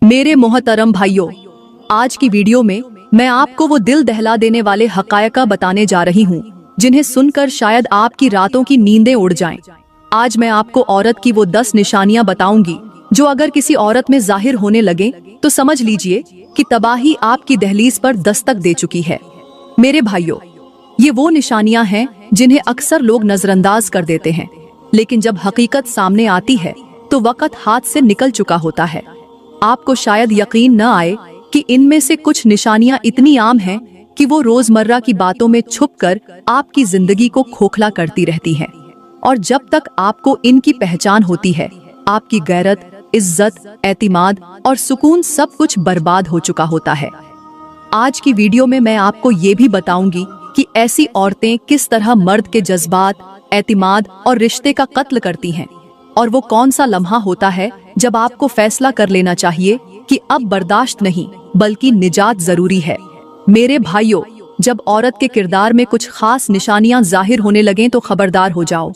मेरे मोहतरम भाइयों, आज की वीडियो में मैं आपको वो दिल दहला देने वाले हकायका बताने जा रही हूँ जिन्हें सुनकर शायद आपकी रातों की नींदें उड़ जाएं। आज मैं आपको औरत की वो 10 निशानियां बताऊंगी जो अगर किसी औरत में जाहिर होने लगे तो समझ लीजिए कि तबाही आपकी दहलीज पर दस्तक दे चुकी है। मेरे भाइयों, ये वो निशानियां हैं जिन्हें अक्सर लोग नजरअंदाज कर देते हैं, लेकिन जब हकीकत सामने आती है तो वक्त हाथ से निकल चुका होता है। आपको शायद यकीन न आए कि इनमें से कुछ निशानियां इतनी आम हैं कि वो रोजमर्रा की बातों में छुपकर आपकी जिंदगी को खोखला करती रहती हैं। और जब तक आपको इनकी पहचान होती है, आपकी गैरत, इज्जत, एतिमाद और सुकून सब कुछ बर्बाद हो चुका होता है। आज की वीडियो में मैं आपको ये भी बताऊंगी कि ऐसी औरतें किस तरह मर्द के जज्बात, एतिमाद और रिश्ते का कत्ल करती हैं, और वो कौन सा लम्हा होता है जब आपको फैसला कर लेना चाहिए कि अब बर्दाश्त नहीं बल्कि निजात जरूरी है। मेरे भाइयों, जब औरत के किरदार में कुछ खास निशानियां जाहिर होने लगें तो खबरदार हो जाओ,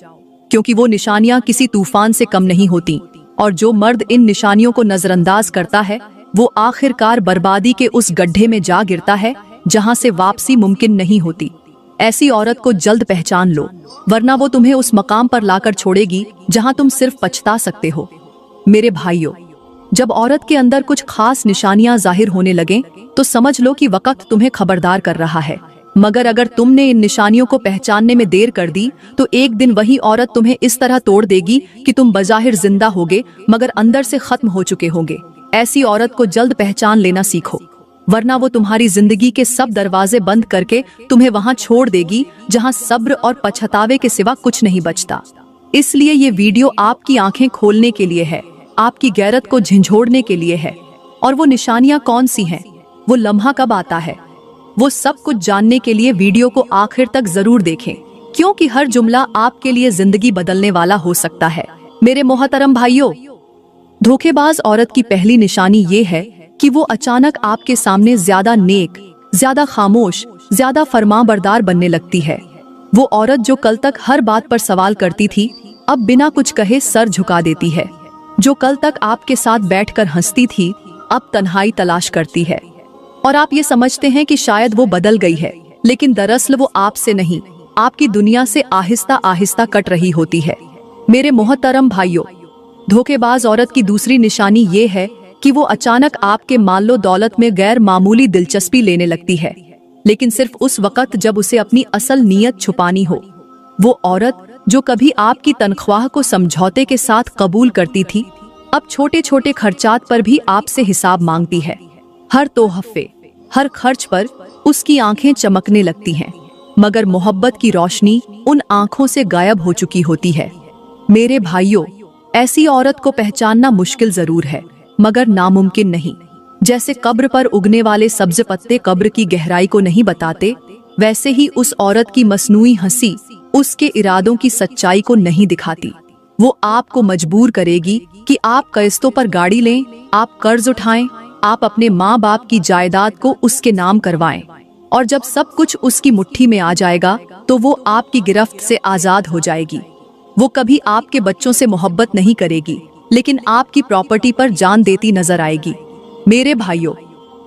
क्योंकि वो निशानियां किसी तूफान से कम नहीं होती, और जो मर्द इन निशानियों को नजरअंदाज करता है वो आखिरकार बर्बादी के उस गड्ढे में जा गिरता है जहां से वापसी मुमकिन नहीं होती। ऐसी औरत को जल्द पहचान लो, वरना वो तुम्हें उस मकाम पर लाकर छोड़ेगी जहां तुम सिर्फ पछता सकते हो। मेरे भाइयों, जब औरत के अंदर कुछ खास निशानियां जाहिर होने लगें तो समझ लो कि वक्त तुम्हें खबरदार कर रहा है। मगर अगर तुमने इन निशानियों को पहचानने में देर कर दी तो एक दिन वही औरत तुम्हें इस तरह तोड़ देगी कि तुम बज़ाहिर जिंदा होगे मगर अंदर से खत्म हो चुके होंगे। ऐसी औरत को जल्द पहचान लेना सीखो, वरना वो तुम्हारी जिंदगी के सब दरवाजे बंद करके तुम्हें वहां छोड़ देगी जहां सब्र और पछतावे के सिवा कुछ नहीं बचता। इसलिए ये वीडियो आपकी आंखें खोलने के लिए है, आपकी गैरत को झंझोड़ने के लिए है। और वो निशानियां कौन सी हैं, वो लम्हा कब आता है, वो सब कुछ जानने के लिए वीडियो को आखिर तक जरूर देखें, क्योंकि हर जुमला आपके लिए जिंदगी बदलने वाला हो सकता है। मेरे मोहतरम भाइयों, धोखेबाज औरत की पहली निशानी ये है कि वो अचानक आपके सामने ज्यादा नेक, ज्यादा खामोश, ज्यादा फरमाबरदार बनने लगती है। वो औरत जो कल तक हर बात पर सवाल करती थी, अब बिना कुछ कहे सर झुका देती है। जो कल तक आपके साथ बैठकर हंसती थी, अब तन्हाई तलाश करती है। और आप ये समझते हैं कि शायद वो बदल गई है, लेकिन दरअसल वो आपसे नहीं, आपकी दुनिया से आहिस्ता आहिस्ता कट रही होती है। मेरे मोहतरम भाइयों, धोखेबाज औरत की दूसरी निशानी ये है कि वो अचानक आपके मालो दौलत में गैर मामूली दिलचस्पी लेने लगती है, लेकिन सिर्फ उस वक्त जब उसे अपनी असल नीयत छुपानी हो। वो औरत जो कभी आपकी तनख्वाह को समझौते के साथ कबूल करती थी, अब छोटे छोटे खर्चात पर भी आपसे हिसाब मांगती है। हर तोहफे, हर खर्च पर उसकी आंखें चमकने लगती हैं, मगर मोहब्बत की रोशनी उन आंखों से गायब हो चुकी होती है। मेरे भाइयों, ऐसी औरत को पहचानना मुश्किल जरूर है मगर नामुमकिन नहीं। जैसे कब्र पर उगने वाले सब्ज पत्ते कब्र की गहराई को नहीं बताते, वैसे ही उस औरत की मसनूई हंसी उसके इरादों की सच्चाई को नहीं दिखाती। वो आपको मजबूर करेगी कि आप किस्तों पर गाड़ी लें, आप कर्ज उठाएं, आप अपने माँ बाप की जायदाद को उसके नाम करवाएं, और जब सब कुछ उसकी मुट्ठी में आ जाएगा तो वो आपकी गिरफ्त से आजाद हो जाएगी। वो कभी आपके बच्चों से मोहब्बत नहीं करेगी, लेकिन आपकी प्रॉपर्टी पर जान देती नजर आएगी। मेरे भाइयों,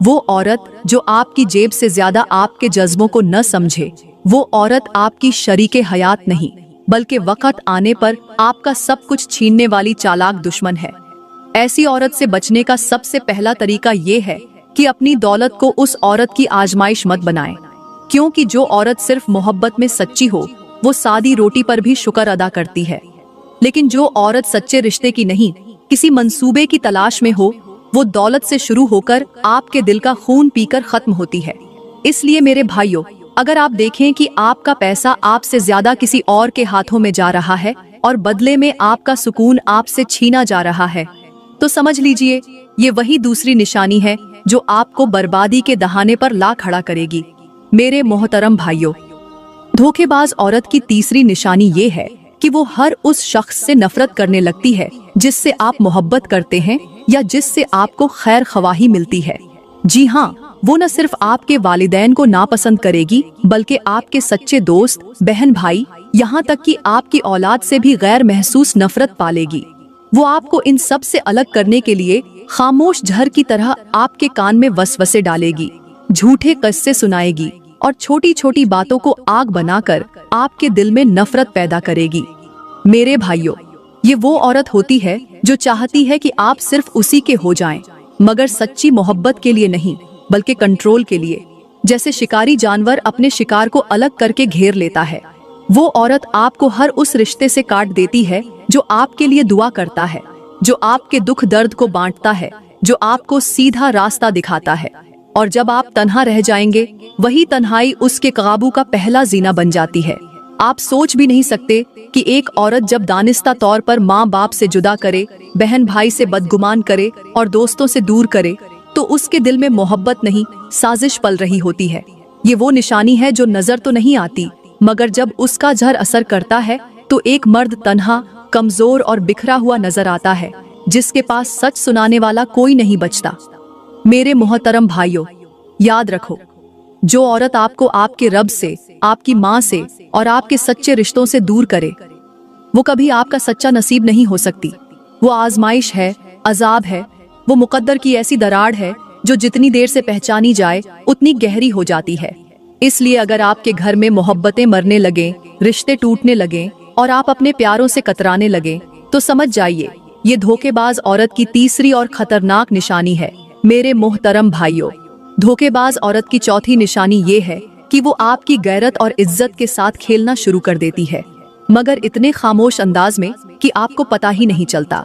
वो औरत जो आपकी जेब से ज्यादा आपके जज्बों को न समझे, वो औरत आपकी शरीके हयात नहीं बल्कि वक्त आने पर आपका सब कुछ छीनने वाली चालाक दुश्मन है। ऐसी औरत से बचने का सबसे पहला तरीका ये है कि अपनी दौलत को उस औरत की आजमाइश मत बनाएं, क्योंकि जो औरत सिर्फ मोहब्बत में सच्ची हो वो सादी रोटी पर भी शुक्र अदा करती है, लेकिन जो औरत सच्चे रिश्ते की नहीं, किसी मंसूबे की तलाश में हो, वो दौलत से शुरू होकर आपके दिल का खून पीकर खत्म होती है। इसलिए मेरे भाइयों, अगर आप देखें कि आपका पैसा आपसे ज्यादा किसी और के हाथों में जा रहा है और बदले में आपका सुकून आपसे छीना जा रहा है, तो समझ लीजिए ये वही दूसरी निशानी है जो आपको बर्बादी के दहाने पर ला खड़ा करेगी। मेरे मोहतरम भाइयों, धोखेबाज औरत की तीसरी निशानी ये है कि वो हर उस शख्स से नफरत करने लगती है जिससे आप मोहब्बत करते हैं या जिससे आपको खैर ख्वाही मिलती है। जी हाँ, वो न सिर्फ आपके वालिदैन को नापसंद करेगी बल्कि आपके सच्चे दोस्त, बहन भाई, यहाँ तक कि आपकी औलाद से भी गैर महसूस नफरत पालेगी। वो आपको इन सब से अलग करने के लिए खामोश झर की तरह आपके कान में वसवसे डालेगी, झूठे किस्से सुनाएगी और छोटी छोटी बातों को आग बनाकर आपके दिल में नफरत पैदा करेगी। मेरे भाइयों, ये वो औरत होती है जो चाहती है कि आप सिर्फ उसी के हो जाएं, मगर सच्ची मोहब्बत के लिए नहीं, बल्कि कंट्रोल के लिए। जैसे शिकारी जानवर अपने शिकार को अलग करके घेर लेता है, वो औरत आपको हर उस रिश्ते से काट देती है जो आपके लिए दुआ करता है, जो आपके दुख दर्द को बांटता है, जो आपको सीधा रास्ता दिखाता है। और जब आप तन्हा रह जाएंगे, वही तन्हाई उसके काबू का पहला जीना बन जाती है। आप सोच भी नहीं सकते कि एक औरत जब दानिस्ता तौर पर माँ बाप से जुदा करे, बहन भाई से बदगुमान करे और दोस्तों से दूर करे, तो उसके दिल में मोहब्बत नहीं, साजिश पल रही होती है। ये वो निशानी है जो नजर तो नहीं आती, मगर जब उसका जहर असर करता है तो एक मर्द तन्हा, कमजोर और बिखरा हुआ नजर आता है, जिसके पास सच सुनाने वाला कोई नहीं बचता। मेरे मोहतरम भाइयों, याद रखो, जो औरत आपको आपके रब से, आपकी माँ से और आपके सच्चे रिश्तों से दूर करे, वो कभी आपका सच्चा नसीब नहीं हो सकती। वो आजमाइश है, अजाब है, वो मुकद्दर की ऐसी दरार है जो जितनी देर से पहचानी जाए उतनी गहरी हो जाती है। इसलिए अगर आपके घर में मोहब्बतें मरने लगे, रिश्ते टूटने लगे और आप अपने प्यारों से कतराने लगे, तो समझ जाइए ये धोखेबाज औरत की तीसरी और खतरनाक निशानी है। मेरे मोहतरम भाइयों, धोखेबाज औरत की चौथी निशानी ये है कि वो आपकी गैरत और इज्जत के साथ खेलना शुरू कर देती है, मगर इतने खामोश अंदाज में कि आपको पता ही नहीं चलता।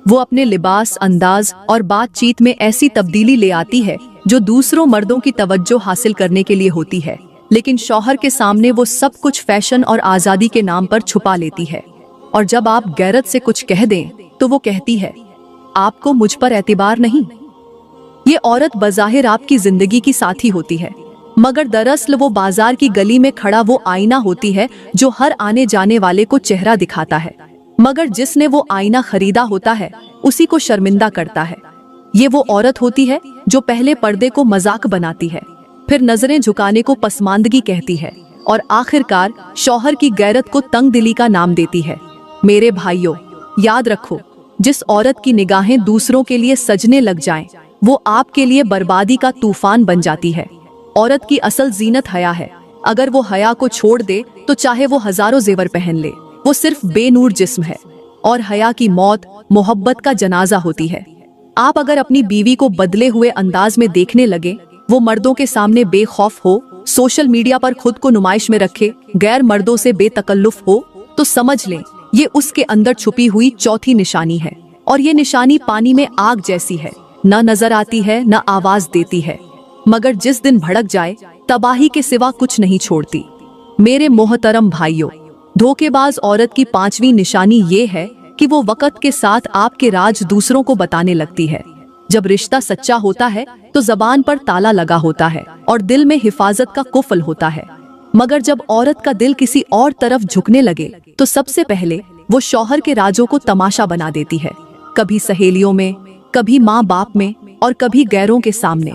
वो अपने लिबास, अंदाज और बातचीत में ऐसी तब्दीली ले आती है जो दूसरों मर्दों की तवज्जो हासिल करने के लिए होती है, लेकिन शौहर के सामने वो सब कुछ फैशन और आजादी के नाम पर छुपा लेती है। और जब आप गैरत से कुछ कह दें तो वो कहती है, आपको मुझ पर एतबार नहीं। ये औरत बज़ाहिर आपकी जिंदगी की साथी होती है, मगर दरअसल वो बाजार की गली में खड़ा वो आईना होती है जो हर आने जाने वाले को चेहरा दिखाता है, मगर जिसने वो आईना खरीदा होता है उसी को शर्मिंदा करता है। ये वो औरत होती है जो पहले पर्दे को मजाक बनाती है, फिर नजरें झुकाने को पसमानदगी कहती है और आखिरकार शौहर की गैरत को तंग दिली का नाम देती है। मेरे भाइयों, याद रखो, जिस औरत की निगाहें दूसरों के लिए सजने लग जाएं, वो आपके लिए बर्बादी का तूफान बन जाती है। औरत की असल जीनत हया है। अगर वो हया को छोड़ दे तो चाहे वो हजारों जेवर पहन ले, वो सिर्फ बेनूर जिस्म है। और हया की मौत मोहब्बत का जनाजा होती है। आप अगर अपनी बीवी को बदले हुए अंदाज में देखने लगे, वो मर्दों के सामने बेखौफ हो, सोशल मीडिया पर खुद को नुमाइश में रखे, गैर मर्दों से बेतकल्लुफ हो, तो समझ लें ये उसके अंदर छुपी हुई चौथी निशानी है। और ये निशानी पानी में आग जैसी है, न नजर आती है, न आवाज देती है, मगर जिस दिन भड़क जाए तबाही के सिवा कुछ नहीं छोड़ती। मेरे मोहतरम भाइयों, धोखेबाज औरत की पांचवी निशानी ये है कि वो वक्त के साथ आपके राज दूसरों को बताने लगती है। जब रिश्ता सच्चा होता है तो जबान पर ताला लगा होता है और दिल में हिफाजत का कुफल होता है, मगर जब औरत का दिल किसी और तरफ झुकने लगे तो सबसे पहले वो शौहर के राजों को तमाशा बना देती है, कभी सहेलियों में, कभी माँ बाप में और कभी गैरों के सामने।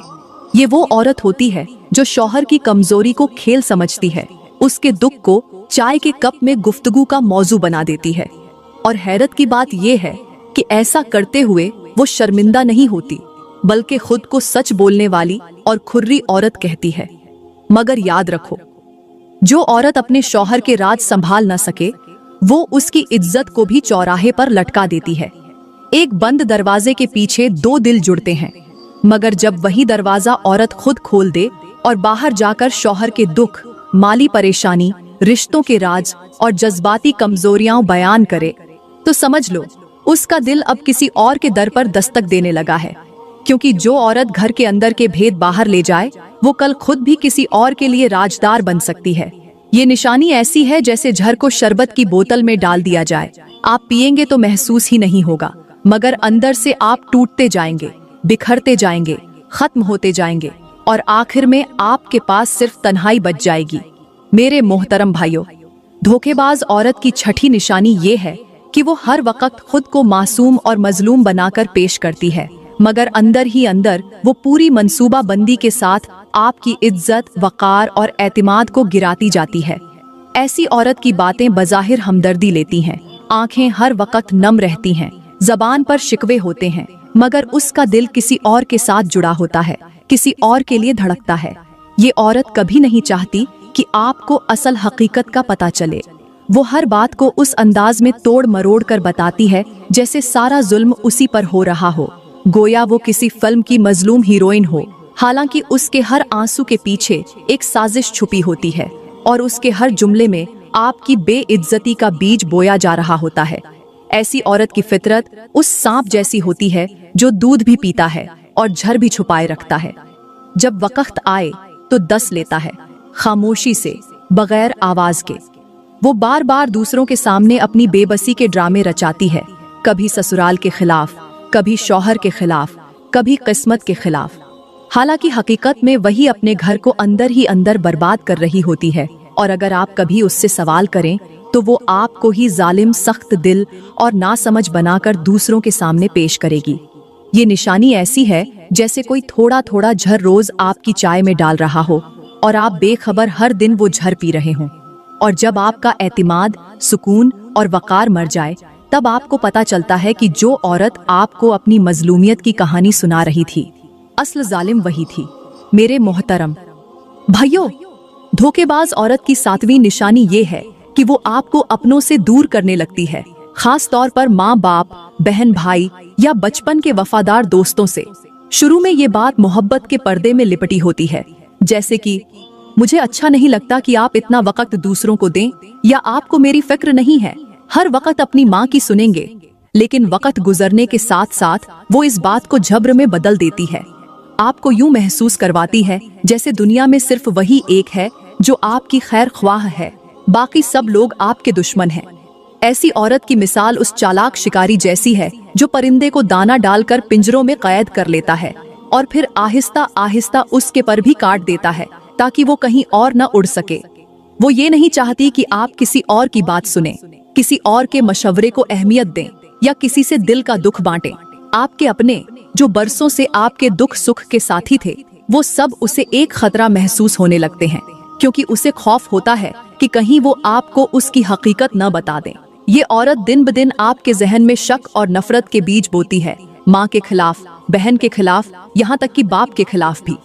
ये वो औरत होती है जो शौहर की कमजोरी को खेल समझती है, उसके दुख को चाय के कप में गुफ्तगू का मौजू बना देती है। और हैरत की बात यह है कि ऐसा करते हुए वो शर्मिंदा नहीं होती, बल्कि खुद को सच बोलने वाली और खुर्री औरत कहती है। मगर याद रखो, जो औरत अपने शौहर के राज संभाल न सके, वो उसकी इज्जत को भी चौराहे पर लटका देती है। एक बंद दरवाजे के पीछे दो दिल जुड़ते हैं, मगर जब वही दरवाजा औरत खुद खोल दे और बाहर जाकर शौहर के दुख, माली परेशानी, रिश्तों के राज और जज्बाती कमजोरियां बयान करे, तो समझ लो उसका दिल अब किसी और के दर पर दस्तक देने लगा है। क्योंकि जो औरत घर के अंदर के भेद बाहर ले जाए, वो कल खुद भी किसी और के लिए राजदार बन सकती है। ये निशानी ऐसी है जैसे झर को शरबत की बोतल में डाल दिया जाए। आप पिएंगे तो महसूस ही नहीं होगा, मगर अंदर से आप टूटते जाएंगे, बिखरते जाएंगे, खत्म होते जाएंगे और आखिर में आपके पास सिर्फ तन्हाई बच जाएगी। मेरे मोहतरम भाइयों, धोखेबाज औरत की छठी निशानी ये है कि वो हर वक्त खुद को मासूम और मजलूम बनाकर पेश करती है, मगर अंदर ही अंदर वो पूरी मंसूबा बंदी के साथ आपकी इज्जत, वकार और एतमाद को गिराती जाती है। ऐसी औरत की बातें बज़ाहिर हमदर्दी लेती हैं, आंखें हर वक्त नम रहती हैं, जबान पर शिकवे होते हैं, मगर उसका दिल किसी और के साथ जुड़ा होता है, किसी और के लिए धड़कता है। ये औरत कभी नहीं चाहती कि आपको असल हकीकत का पता चले। वो हर बात को उस अंदाज में तोड़ मरोड़ कर बताती है जैसे सारा जुल्म उसी पर हो रहा हो, गोया वो किसी फिल्म की मजलूम हीरोइन हो। हालांकि उसके हर आंसू के पीछे एक साजिश छुपी होती है और उसके हर जुमले में आपकी बेइज्जती का बीज बोया जा रहा होता है। ऐसी औरत की फितरत उस सांप जैसी होती है जो दूध भी पीता है और झर भी छुपाए रखता है। जब वक्त आए तो दस लेता है, खामोशी से, बगैर आवाज के। वो बार बार दूसरों के सामने अपनी बेबसी के ड्रामे रचाती है, कभी ससुराल के खिलाफ, कभी शौहर के खिलाफ, कभी किस्मत के खिलाफ। हालांकि हकीकत में वही अपने घर को अंदर ही अंदर बर्बाद कर रही होती है। और अगर आप कभी उससे सवाल करें तो वो आपको ही जालिम, सख्त दिल और नासमझ बनाकर दूसरों के सामने पेश करेगी। ये निशानी ऐसी है जैसे कोई थोड़ा थोड़ा झर रोज आपकी चाय में डाल रहा हो और आप बेखबर हर दिन वो झर पी रहे हों। और जब आपका एतिमाद, सुकून और वकार मर जाए तब आपको पता चलता है कि जो औरत आपको अपनी मजलूमियत की कहानी सुना रही थी, असल जालिम वही थी। मेरे मोहतरम भाइयों, धोखेबाज औरत की सातवीं निशानी ये है कि वो आपको अपनों से दूर करने लगती है, खास तौर पर माँ बाप, बहन भाई या बचपन के वफादार दोस्तों से। शुरू में ये बात मोहब्बत के पर्दे में लिपटी होती है, जैसे कि मुझे अच्छा नहीं लगता कि आप इतना वक्त दूसरों को दें, या आपको मेरी फिक्र नहीं है, हर वक्त अपनी माँ की सुनेंगे। लेकिन वक्त गुजरने के साथ साथ वो इस बात को जब्र में बदल देती है, आपको यूं महसूस करवाती है जैसे दुनिया में सिर्फ वही एक है जो आपकी खैर ख्वाह है, बाकी सब लोग आपके दुश्मन हैं। ऐसी औरत की मिसाल उस चालाक शिकारी जैसी है जो परिंदे को दाना डालकर पिंजरों में कैद कर लेता है और फिर आहिस्ता आहिस्ता उसके पर भी काट देता है ताकि वो कहीं और न उड़ सके। वो ये नहीं चाहती कि आप किसी और की बात सुने, किसी और के मशवरे को अहमियत दें या किसी से दिल का दुख बांटें। आपके अपने जो बरसों से आपके दुख सुख के साथी थे, वो सब उसे एक खतरा महसूस होने लगते हैं, क्योंकि उसे खौफ होता है कि कहीं वो आपको उसकी हकीकत न बता दें। ये औरत दिन ब दिन आपके जहन में शक और नफरत के बीज बोती है, माँ के खिलाफ, बहन के खिलाफ, यहाँ तक कि बाप के खिलाफ भी।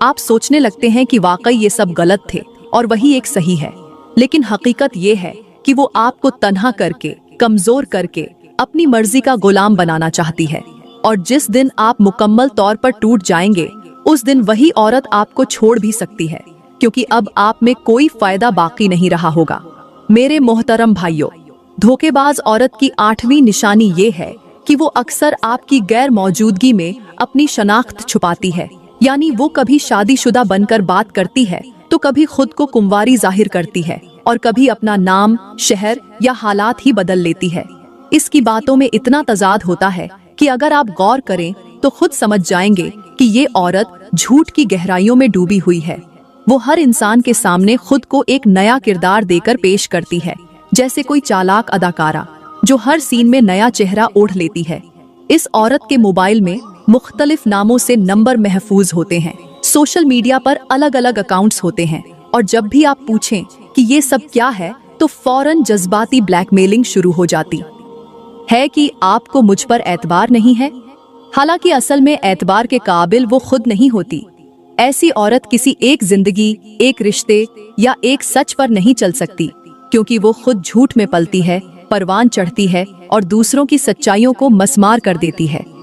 आप सोचने लगते हैं कि वाकई ये सब गलत थे और वही एक सही है, लेकिन हकीकत ये है कि वो आपको तन्हा करके, कमजोर करके अपनी मर्जी का गुलाम बनाना चाहती है। और जिस दिन आप मुकम्मल तौर पर टूट जाएंगे, उस दिन वही औरत आपको छोड़ भी सकती है, क्योंकि अब आप में कोई फायदा बाकी नहीं रहा होगा। मेरे मोहतरम भाइयों, धोखेबाज औरत की आठवीं निशानी ये है कि वो अक्सर आपकी गैर मौजूदगी में अपनी शनाख्त छुपाती है। यानी वो कभी शादीशुदा बनकर बात करती है तो कभी खुद को कुंवारी जाहिर करती है और कभी अपना नाम, शहर या हालात ही बदल लेती है। इसकी बातों में इतना तजाद होता है कि अगर आप गौर करें तो खुद समझ जाएंगे कि ये औरत झूठ की गहराइयों में डूबी हुई है। वो हर इंसान के सामने खुद को एक नया किरदार देकर पेश करती है, जैसे कोई चालाक अदाकारा जो हर सीन में नया चेहरा ओढ़ लेती है। इस औरत के मोबाइल में मुख्तलिफ नामों से नंबर महफूज होते हैं, सोशल मीडिया पर अलग अलग अकाउंट्स होते हैं, और जब भी आप पूछें कि ये सब क्या है तो फौरन जज्बाती ब्लैकमेलिंग शुरू हो जाती है कि आपको मुझ पर एतबार नहीं है। हालांकि असल में एतबार के काबिल वो खुद नहीं होती। ऐसी औरत किसी एक जिंदगी, एक रिश्ते या एक सच पर नहीं चल सकती, क्योंकि वो खुद झूठ में पलती है, परवान चढ़ती है और दूसरों की सच्चाइयों को मसमार कर देती है।